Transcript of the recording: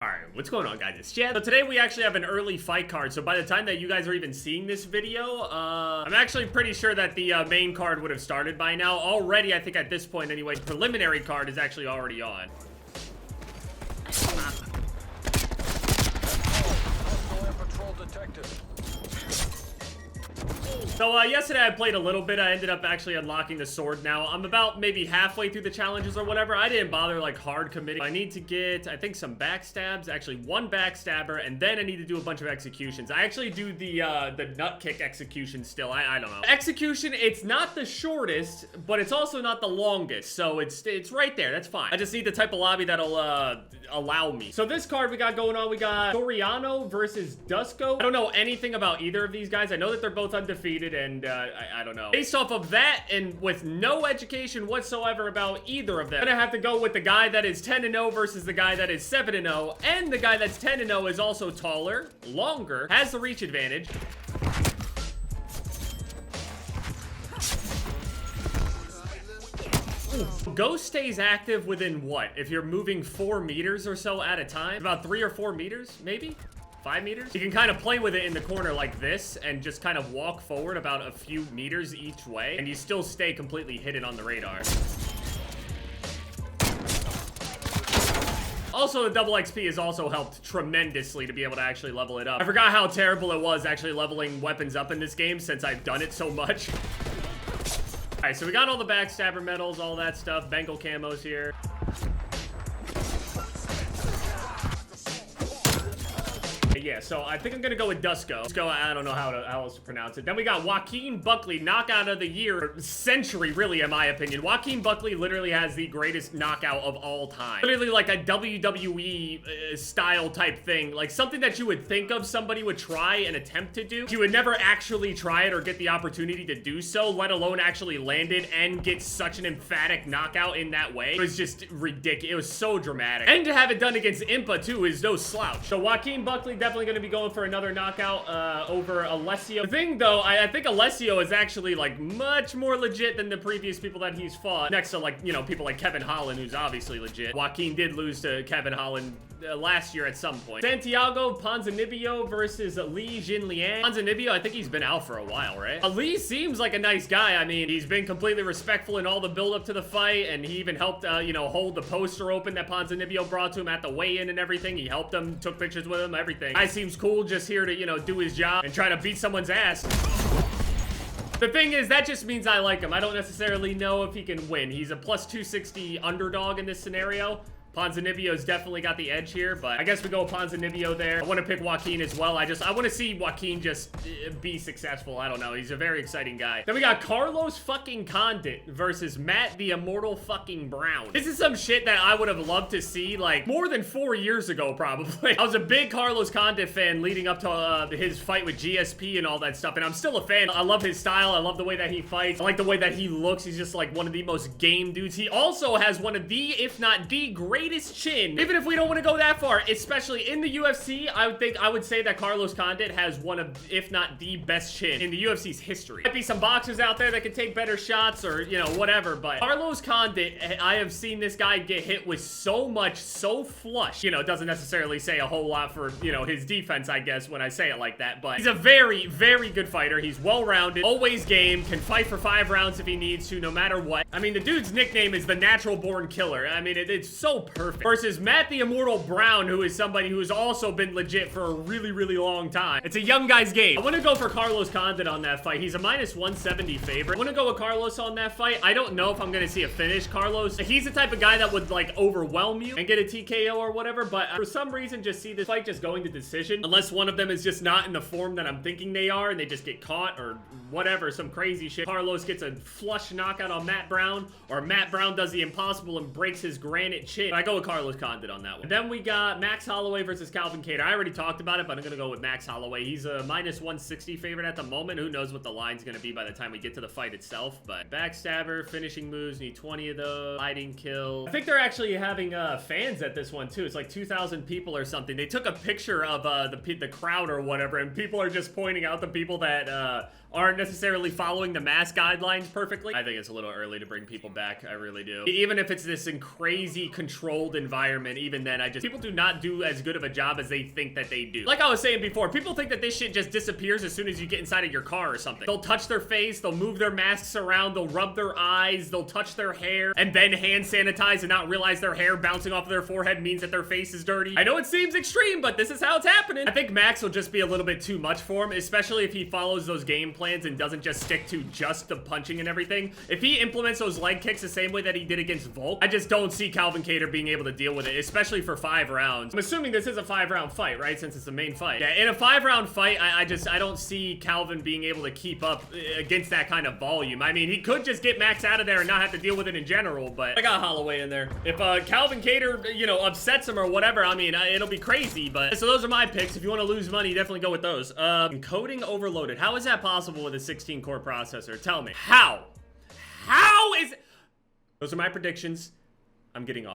Alright, what's going on, guys? It's Chad. So today we actually have an early fight card, so by the time that you guys are even seeing this video, I'm actually pretty sure that the main card would have started by now. Already, I think at this point anyway, the preliminary card is actually already on. So, yesterday I played a little bit. I ended up actually unlocking the sword now. I'm about maybe halfway through the challenges or whatever. I didn't bother, like, hard committing. I need to get, I think, some backstabs. Actually, one backstabber, and then I need to do a bunch of executions. I actually do the nut kick execution still. I don't know. Execution, it's not the shortest, but it's also not the longest. So, it's right there. That's fine. I just need the type of lobby that'll, allow me. So, this card we got going on, we got Soriano versus Dusko. I don't know anything about either of these guys. I know that they're both undefeated. And I don't know. Based off of that, and with no education whatsoever about either of them, I'm gonna have to go with the guy that is 10-0 versus the guy that is 7-0. And the guy that's 10-0 is also taller, longer, has the reach advantage. Ghost stays active within what? If you're moving 4 meters or so at a time? About 3 or 4 meters, maybe? 5 meters? You can kind of play with it in the corner like this and just kind of walk forward about a few meters each way, and you still stay completely hidden on the radar. Also, the double XP has also helped tremendously to be able to actually level it up. I forgot how terrible it was actually leveling weapons up in this game since I've done it so much. Alright, so we got all the backstabber medals, all that stuff, Bengal camos here. Yeah, so I think I'm gonna go with Dusko. Dusko, I don't know how else to pronounce it. Then we got Joaquin Buckley, knockout of the year, century, really, in my opinion. Joaquin Buckley literally has the greatest knockout of all time. Literally like a WWE style type thing. Like something that you would think of somebody would try and attempt to do. You would never actually try it or get the opportunity to do so, let alone actually land it and get such an emphatic knockout in that way. It was just ridiculous. It was so dramatic. And to have it done against Impa, too, is no slouch. So Joaquin Buckley definitely going to be going for another knockout over Alessio. The thing, though, I think Alessio is actually, like, much more legit than the previous people that he's fought. Next to, like, you know, people like Kevin Holland, who's obviously legit. Joaquin did lose to Kevin Holland last year at some point. Santiago Ponzinibbio versus Li Jinliang. Ponzinibbio, I think he's been out for a while, right? Li seems like a nice guy. I mean, he's been completely respectful in all the build-up to the fight, and he even helped, you know, hold the poster open that Ponzinibbio brought to him at the weigh-in and everything. He helped him, took pictures with him, everything. Guy seems cool, just here to, you know, do his job and try to beat someone's ass. The thing is, that just means I like him. I don't necessarily know if he can win. He's a plus 260 underdog in this scenario. Ponzinibbio's definitely got the edge here, but I guess we go with Ponzinibbio there. I want to pick Joaquin as well. I want to see Joaquin just be successful. I don't know. He's a very exciting guy. Then we got Carlos fucking Condit versus Matt the Immortal fucking Brown. This is some shit that I would have loved to see, like, more than 4 years ago, probably. I was a big Carlos Condit fan leading up to his fight with GSP and all that stuff, and I'm still a fan. I love his style. I love the way that he fights. I like the way that he looks. He's just, like, one of the most game dudes. He also has one of the, if not the greatest chin. Even if we don't want to go that far, especially in the UFC, I would say that Carlos Condit has one of, if not the best chin in the UFC's history. Might be some boxers out there that can take better shots or, you know, whatever, but Carlos Condit, I have seen this guy get hit with so much, so flush. You know, it doesn't necessarily say a whole lot for, you know, his defense, I guess, when I say it like that, but he's a very, very good fighter. He's well-rounded, always game, can fight for 5 rounds if he needs to, no matter what. I mean, the dude's nickname is the Natural Born Killer. I mean, it's so perfect. Versus Matt the Immortal Brown, who is somebody who's also been legit for a really, really long time. It's a young guy's game. I want to go for Carlos Condit on that fight. He's a minus 170 favorite. I want to go with Carlos on that fight. I don't know if I'm going to see a finish. Carlos, he's the type of guy that would, like, overwhelm you and get a TKO or whatever, but for some reason, just see this fight just going to decision. Unless one of them is just not in the form that I'm thinking they are and they just get caught or whatever, some crazy shit. Carlos gets a flush knockout on Matt Brown, or Matt Brown does the impossible and breaks his granite chin. But I go with Carlos Condit on that one. And then we got Max Holloway versus Calvin Kattar. I already talked about it, but I'm gonna go with Max Holloway. He's a minus 160 favorite at the moment. Who knows what the line's gonna be by the time we get to the fight itself, but backstabber, finishing moves, need 20 of those, hiding kill. I think they're actually having fans at this one too. It's like 2,000 people or something. They took a picture of the crowd or whatever, and people are just pointing out the people that aren't necessarily following the mask guidelines perfectly. I think it's a little early to bring people back. I really do. Even if it's this crazy control controlled environment, even then, people do not do as good of a job as they think that they do. Like I was saying before, people think that this shit just disappears as soon as you get inside of your car or something. They'll touch their face, they'll move their masks around, they'll rub their eyes, they'll touch their hair, and then hand sanitize and not realize their hair bouncing off of their forehead means that their face is dirty. I know it seems extreme, but this is how it's happening. I think Max will just be a little bit too much for him, especially if he follows those game plans and doesn't just stick to just the punching and everything. If he implements those leg kicks the same way that he did against Volk, I just don't see Calvin Kattar being able to deal with it, especially for 5 rounds. I'm assuming this is a 5-round fight, right? Since it's the main fight. Yeah, in a 5-round fight, I don't see Calvin being able to keep up against that kind of volume. I mean, he could just get Max out of there and not have to deal with it in general, but I got Holloway in there. If Calvin Kattar, you know, upsets him or whatever, I mean, it'll be crazy, but... So those are my picks. If you want to lose money, definitely go with those. Encoding overloaded. How is that possible with a 16-core processor? Tell me. How? How is... Those are my predictions. I'm getting off.